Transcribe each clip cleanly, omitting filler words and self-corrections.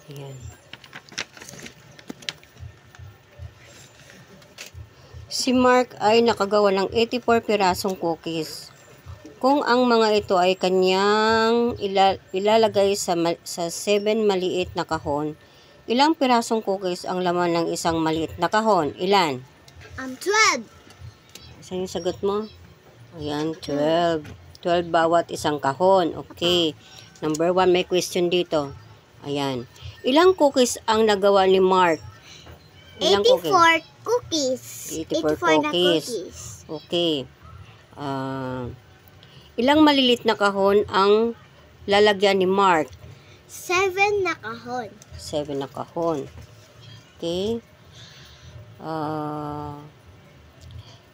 Ayan. Si Mark ay nakagawa ng 84 pirasong cookies. Kung ang mga ito ay kanyang ilalagay sa 7 maliit na kahon, ilang pirasong cookies ang laman ng isang maliit na kahon? Ilan? 12. Saan yung sagot mo? Ayan, 12. 12 bawat isang kahon. Okay. Number 1, may question dito. Ayan. Ilang cookies ang nagawa ni Mark? Ilang 84 cookies. 84 na cookies. cookies. Okay. Ilang malilit na kahon ang lalagyan ni Mark? 7 na kahon. 7 na kahon. Okay.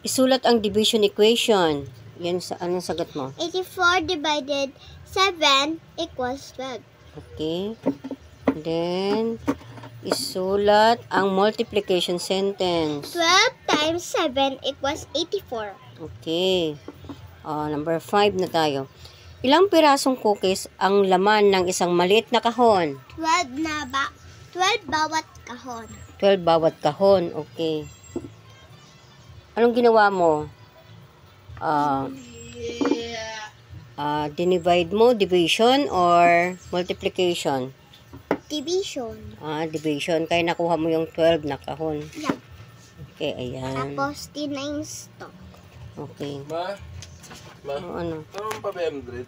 Isulat ang division equation. Yan, anong sagot mo? 84 divided 7 equals 12. Okay. Then, isulat ang multiplication sentence. 12 times 7 equals 84. Okay. Number 5 na tayo. Ilang pirasong cookies ang laman ng isang maliit na kahon? 12 bawat kahon. 12 bawat kahon. Okay. Anong ginawa mo? Dinivide mo, division or multiplication? Division. Division. Kaya nakuha mo yung 12 na kahon. Yeah. Okay, ayan. Tapos, times to. Okay. Ma? Ano? Ano pa ba, M-Dread?